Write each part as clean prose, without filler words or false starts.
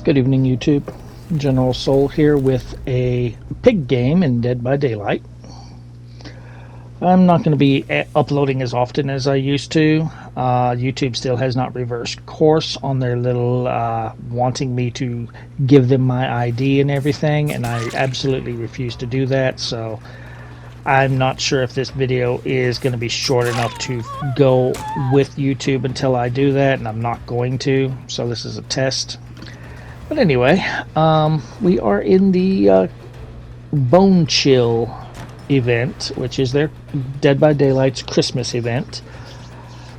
Good evening, YouTube. General Soul here with a pig game in Dead by Daylight. I'm not going to be uploading as often as I used to. YouTube still has not reversed course on their little wanting me to give them my ID and everything, and I absolutely refuse to do that. So I'm not sure if this video is going to be short enough to go with YouTube until I do that, and I'm not going to. So this is a test. But anyway, we are in the Bone Chill event, which is their Dead by Daylight's Christmas event.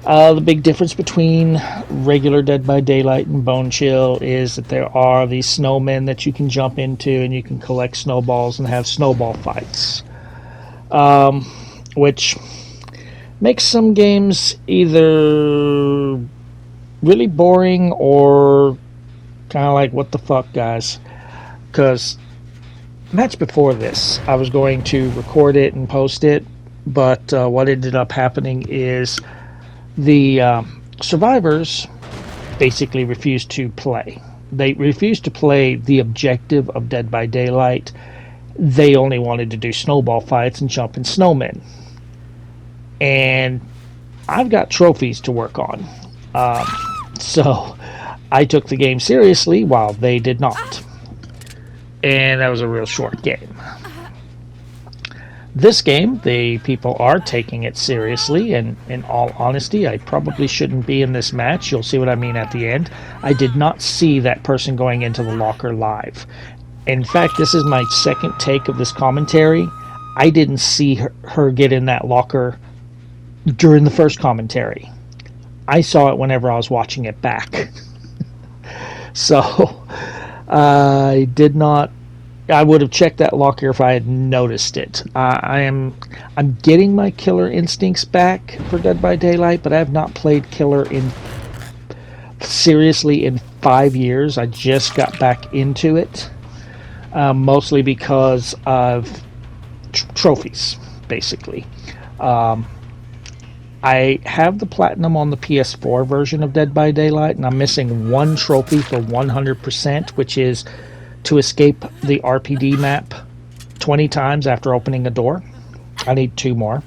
The big difference between regular Dead by Daylight and Bone Chill is that there are these snowmen that you can jump into, and you can collect snowballs and have snowball fights, which makes some games either really boring or kind of like, what the fuck, guys? Because match before this, I was going to record it and post it, but what ended up happening is the survivors basically refused to play. They refused to play the objective of Dead by Daylight. They only wanted to do snowball fights and jump in snowmen. And I've got trophies to work on. So I took the game seriously while they did not. And that was a real short game. This game, the people are taking it seriously, and in all honesty, I probably shouldn't be in this match. You'll see what I mean at the end. I did not see that person going into the locker live. In fact, this is my second take of this commentary. I didn't see her get in that locker during the first commentary. I saw it whenever I was watching it back. So I did not. I would have checked that locker if I had noticed it. I'm getting my killer instincts back for Dead by Daylight, but I have not played killer seriously in 5 years. I just got back into it, mostly because of trophies, basically. I have the platinum on the PS4 version of Dead by Daylight, and I'm missing one trophy for 100%, which is to escape the RPD map 20 times after opening a door. I need 2 more.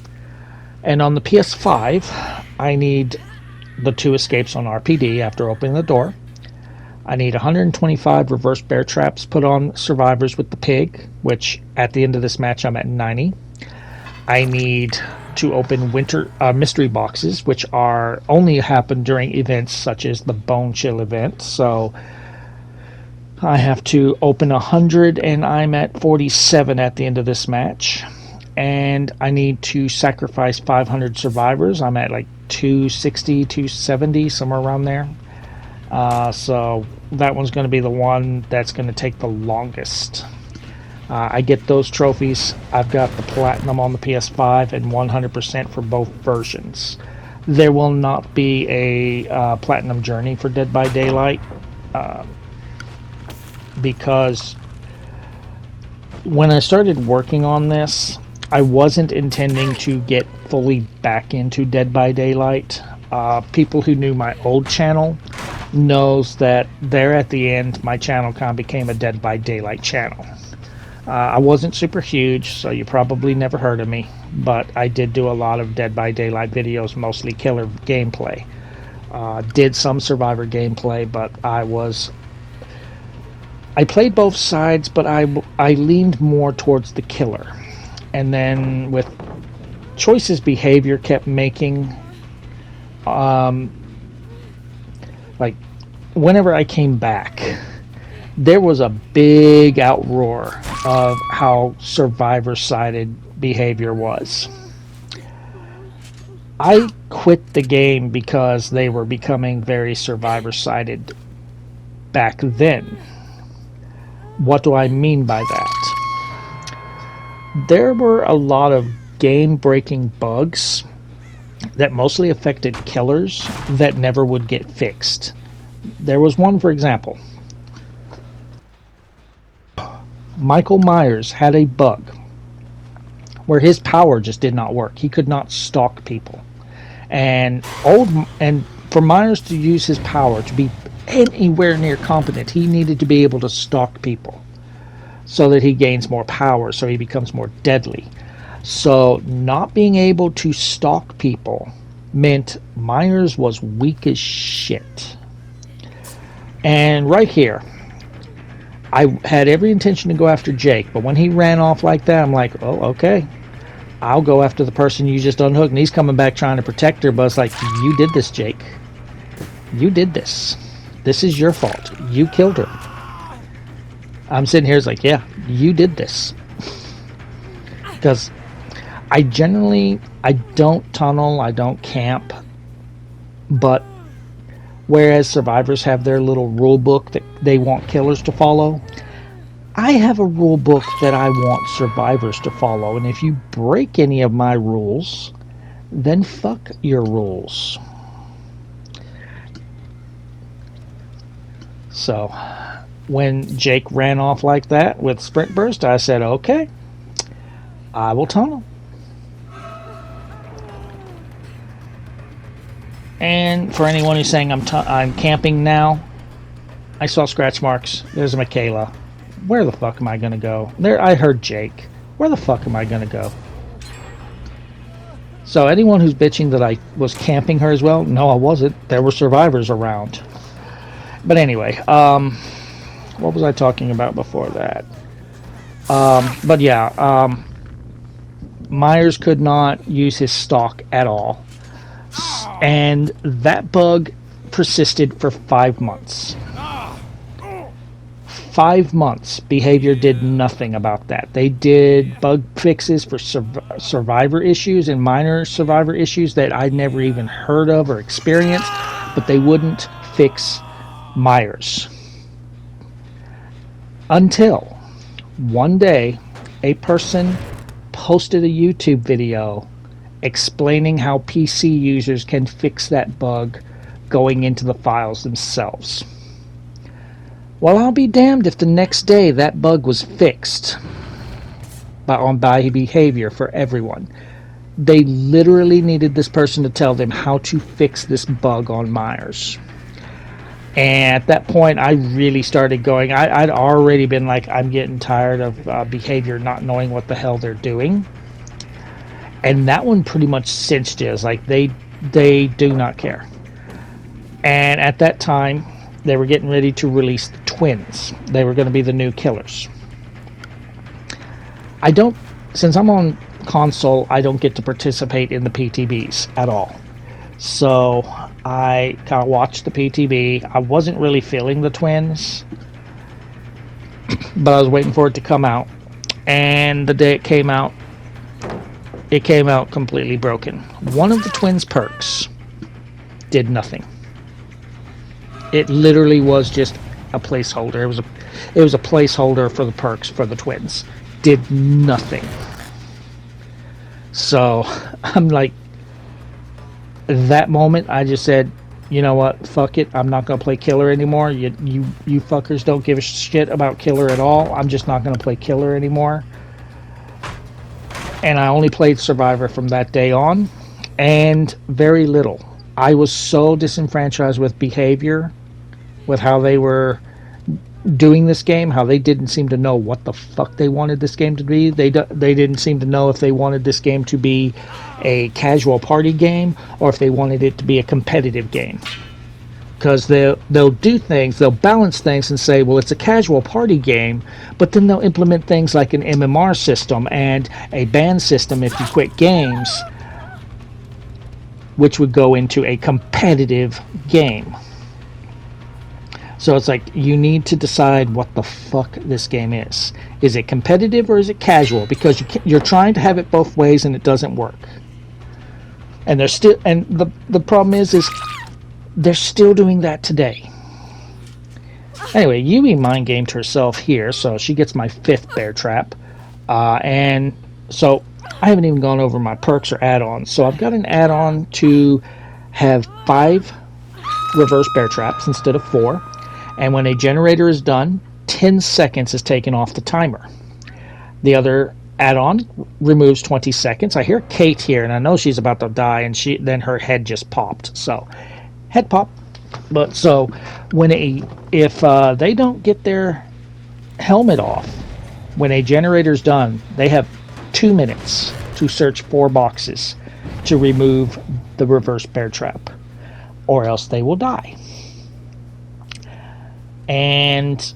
And on the PS5, I need the 2 escapes on RPD after opening the door. I need 125 reverse bear traps put on survivors with the pig, which at the end of this match I'm at 90. I need to open mystery boxes, which are only happen during events such as the Bone Chill event. So I have to open 100, and I'm at 47 at the end of this match. And I need to sacrifice 500 survivors. I'm at like 260, 270, somewhere around there. So that one's going to be the one that's going to take the longest. I get those trophies. I've got the platinum on the PS5 and 100% for both versions. There will not be a platinum journey for Dead by Daylight because when I started working on this, I wasn't intending to get fully back into Dead by Daylight. People who knew my old channel knows that there at the end, my channel kind of became a Dead by Daylight channel. I wasn't super huge, so you probably never heard of me, but I did do a lot of Dead by Daylight videos, mostly killer gameplay. Did some survivor gameplay, but I played both sides, but I leaned more towards the killer. And then with choices behavior kept making, like whenever I came back, there was a big outroar of how survivor-sided behavior was. I quit the game because they were becoming very survivor-sided back then. What do I mean by that? There were a lot of game-breaking bugs that mostly affected killers that never would get fixed. There was one, for example. Michael Myers had a bug where his power just did not work. He could not stalk people. And for Myers to use his power to be anywhere near competent. He needed to be able to stalk people so that he gains more power, so he becomes more deadly. So not being able to stalk people meant Myers was weak as shit. And right here, I had every intention to go after Jake, but when he ran off like that, I'm like, oh, okay. I'll go after the person you just unhooked. And he's coming back trying to protect her, but it's like, you did this, Jake. You did this. This is your fault. You killed her. I'm sitting here, it's like, yeah, you did this. Because I don't tunnel, I don't camp, but whereas survivors have their little rule book that they want killers to follow, I have a rule book that I want survivors to follow, and if you break any of my rules, then fuck your rules. So when Jake ran off like that with Sprint Burst, I said, okay, I will tunnel. And for anyone who's saying I'm camping now, I saw scratch marks. There's a Michaela. Where the fuck am I gonna go? There, I heard Jake. Where the fuck am I gonna go? So anyone who's bitching that I was camping her as well, no, I wasn't. There were survivors around. But anyway, what was I talking about before that? But yeah, Myers could not use his stalk at all. And that bug persisted for 5 months. 5 months. Behavior did nothing about that. They did bug fixes for survivor issues and minor survivor issues that I'd never even heard of or experienced, but they wouldn't fix Myers. Until one day, a person posted a YouTube video explaining how PC users can fix that bug going into the files themselves. Well, I'll be damned if the next day that bug was fixed by behavior for everyone. They literally needed this person to tell them how to fix this bug on Myers. And at that point, I really started going. I'd already been like, I'm getting tired of behavior not knowing what the hell they're doing. And that one pretty much cinched it. It's like they do not care. And at that time, they were getting ready to release the twins. They were going to be the new killers. Since I'm on console, I don't get to participate in the PTBs at all. So I kind of watched the PTB. I wasn't really feeling the twins, but I was waiting for it to come out. And the day it came out completely broken. One of the twins' perks did nothing. It literally was just a placeholder. It was a placeholder for the perks for the twins. Did nothing. So I'm like, that moment I just said, you know what, fuck it, I'm not gonna play killer anymore. You fuckers don't give a shit about killer at all. I'm just not gonna play killer anymore. And I only played survivor from that day on, and very little. I was so disenfranchised with behavior, with how they were doing this game, how they didn't seem to know what the fuck they wanted this game to be. They didn't seem to know if they wanted this game to be a casual party game or if they wanted it to be a competitive game. Because they'll do things, they'll balance things and say, well, it's a casual party game, but then they'll implement things like an MMR system and a ban system if you quit games, which would go into a competitive game. So it's like, you need to decide what the fuck this game is. Is it competitive or is it casual? Because you're trying to have it both ways and it doesn't work. And the problem is they're still doing that today. Anyway, Yui mind gamed herself here, so she gets my 5th bear trap. And so I haven't even gone over my perks or add-ons. So I've got an add-on to have 5 reverse bear traps instead of 4. And when a generator is done, 10 seconds is taken off the timer. The other add-on removes 20 seconds. I hear Kate here, and I know she's about to die, and then her head just popped. So, head pop. But so when if they don't get their helmet off, when a generator's done, they have 2 minutes to search 4 boxes to remove the reverse bear trap, or else they will die. And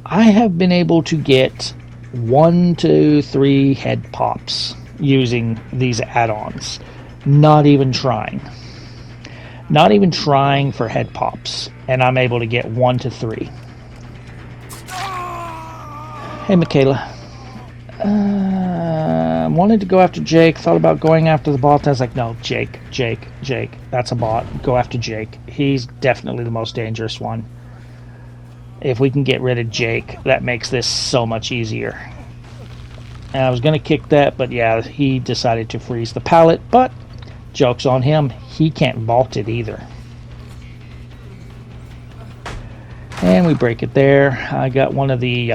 I have been able to get 1 to 3 head pops using these add-ons. Not even trying for head pops, and I'm able to get 1 to 3. Hey, Michaela. Wanted to go after Jake. Thought about going after the bot. I was like, no, Jake. That's a bot. Go after Jake. He's definitely the most dangerous one. If we can get rid of Jake, that makes this so much easier. And I was going to kick that, but yeah, he decided to freeze the pallet. But joke's on him. He can't vault it either. And we break it there. I got one of the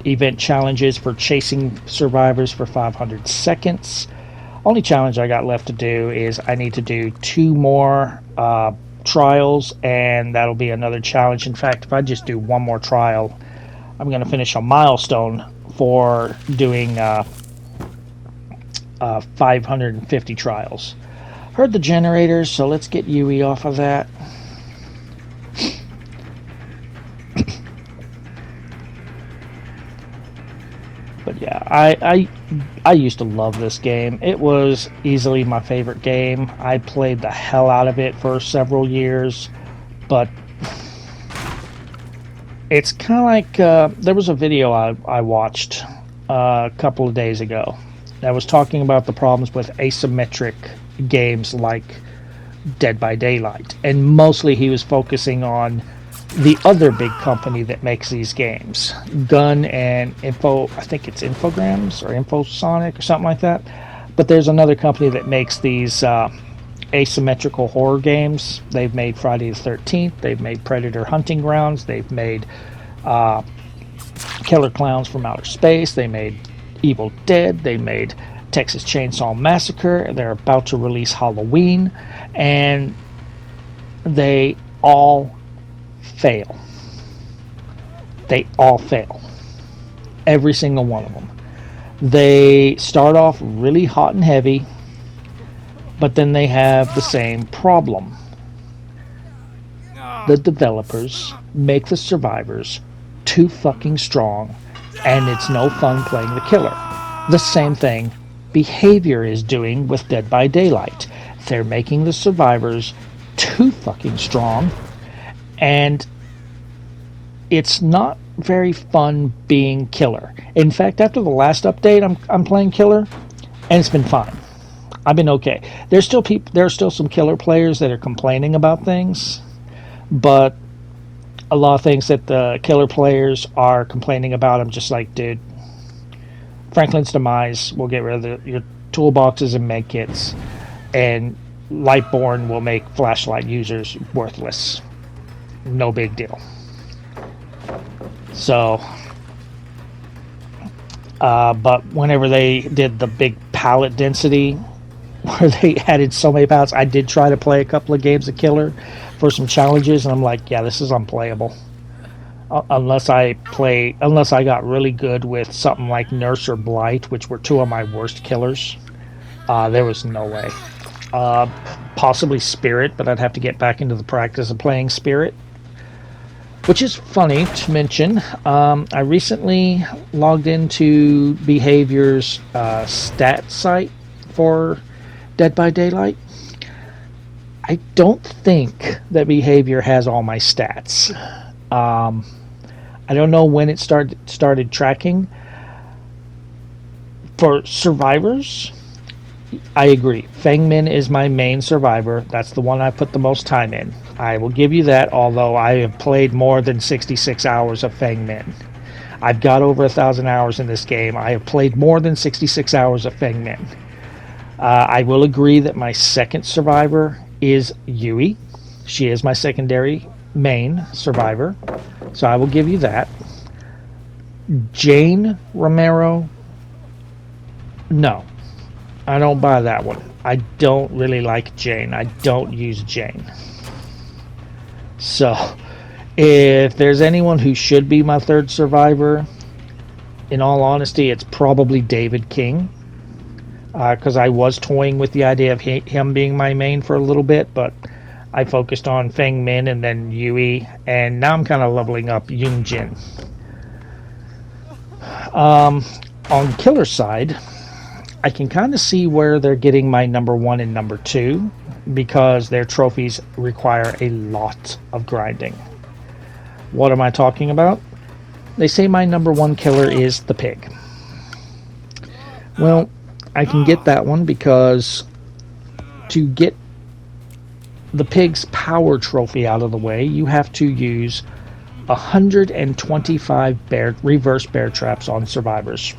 event challenges for chasing survivors for 500 seconds. Only challenge I got left to do is I need to do 2 more trials, and that'll be another challenge. In fact, if I just do 1 more trial, I'm going to finish a milestone for doing 550 trials. Heard the generators, so let's get Yui off of that. But yeah, I used to love this game. It was easily my favorite game. I played the hell out of it for several years, but it's kind of like there was a video I watched a couple of days ago that was talking about the problems with asymmetric games like Dead by Daylight, and mostly he was focusing on the other big company that makes these games, Gun and Info, I think it's Infogrames or Infosonic or something like that. But there's another company that makes these asymmetrical horror games. They've made Friday the 13th, they've made Predator Hunting Grounds, they've made Killer Clowns from Outer Space, they made Evil Dead, they made Texas Chainsaw Massacre, they're about to release Halloween, and they all fail. They all fail. Every single one of them. They start off really hot and heavy, but then they have the same problem. The developers make the survivors too fucking strong, and it's no fun playing the killer. The same thing Behavior is doing with Dead by Daylight. They're making the survivors too fucking strong, and it's not very fun being killer. In fact, after the last update, I'm playing killer, and it's been fine. I've been okay. There's still some killer players that are complaining about things, but a lot of things that the killer players are complaining about, I'm just like, dude, Franklin's Demise will get rid of your toolboxes and med kits, and Lightborn will make flashlight users worthless. No big deal. So, but whenever they did the big pallet density, where they added so many pallets, I did try to play a couple of games of Killer for some challenges, and I'm like, yeah, this is unplayable. Unless I got really good with something like Nurse or Blight, which were two of my worst killers. There was no way. Possibly Spirit, but I'd have to get back into the practice of playing Spirit. Which is funny to mention. I recently logged into Behavior's stat site for Dead by Daylight. I don't think that Behavior has all my stats. I don't know when it started tracking. For survivors, I agree. Feng Min is my main survivor. That's the one I put the most time in. I will give you that, although I have played more than 66 hours of Feng Min. I've got over 1,000 hours in this game. I have played more than 66 hours of Feng Min. I will agree that my second survivor is Yui. She is my secondary main survivor, so I will give you that. Jane Romero, no, I don't buy that one. I don't really like Jane. I don't use Jane. So, if there's anyone who should be my third survivor, in all honesty, it's probably David King. Because I was toying with the idea of him being my main for a little bit, but I focused on Feng Min and then Yui, and now I'm kind of leveling up Yun Jin. On killer side, I can kind of see where they're getting my number 1 and number 2, because their trophies require a lot of grinding. What am I talking about? They say my number 1 killer is the pig. Well, I can get that one because to get the pig's power trophy out of the way, you have to use 125 reverse bear traps on survivors.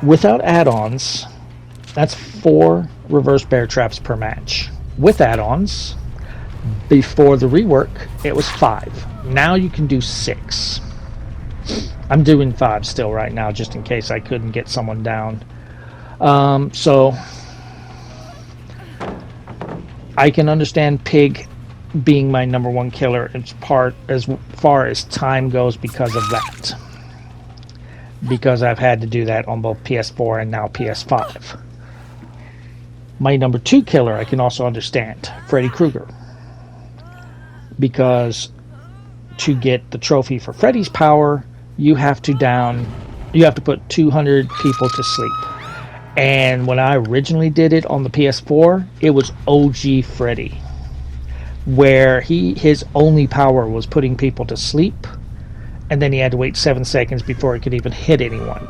Without add-ons, that's 4 reverse bear traps per match. With add-ons, before the rework, it was 5. Now you can do 6. I'm doing 5 still right now, just in case I couldn't get someone down. So I can understand pig being my number 1 killer as far as time goes because of that. Because I've had to do that on both PS4 and now PS5. My number 2 killer I can also understand, Freddy Krueger. Because to get the trophy for Freddy's power, you have to put 200 people to sleep. And when I originally did it on the PS4, it was OG Freddy, where his only power was putting people to sleep, and then he had to wait 7 seconds before he could even hit anyone.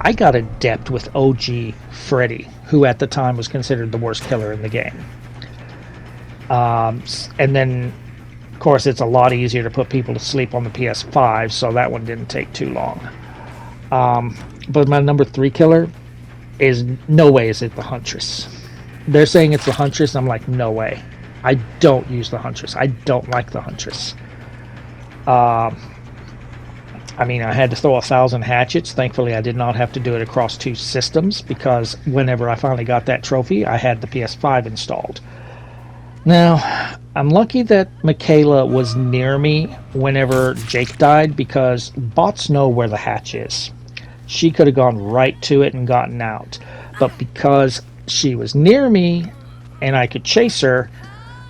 I got adept with OG Freddy, who at the time was considered the worst killer in the game. And then, of course, it's a lot easier to put people to sleep on the PS5, so that one didn't take too long. But my number 3 killer is, no way is it the Huntress. They're saying it's the Huntress, I'm like, no way. I don't use the Huntress. I don't like the Huntress. I mean, I had to throw 1,000 hatchets. Thankfully, I did not have to do it across 2 systems, because whenever I finally got that trophy, I had the PS5 installed. Now, I'm lucky that Michaela was near me whenever Jake died, because bots know where the hatch is. She could have gone right to it and gotten out. But because she was near me and I could chase her,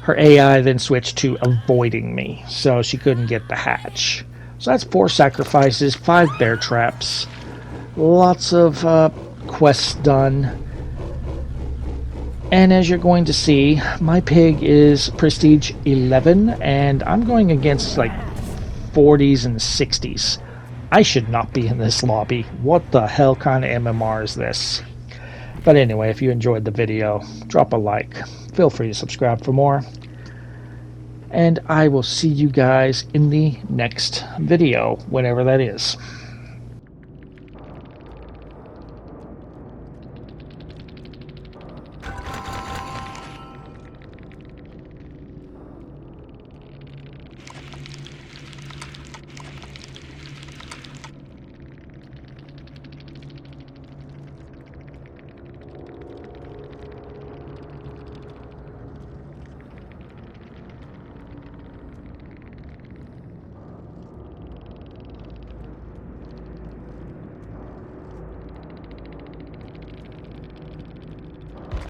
her AI then switched to avoiding me, so she couldn't get the hatch. So that's 4 sacrifices, 5 bear traps, lots of quests done. And as you're going to see, my pig is Prestige 11, and I'm going against like 40s and 60s. I should not be in this lobby. What the hell kind of MMR is this? But anyway, if you enjoyed the video, drop a like. Feel free to subscribe for more. And I will see you guys in the next video, whenever that is.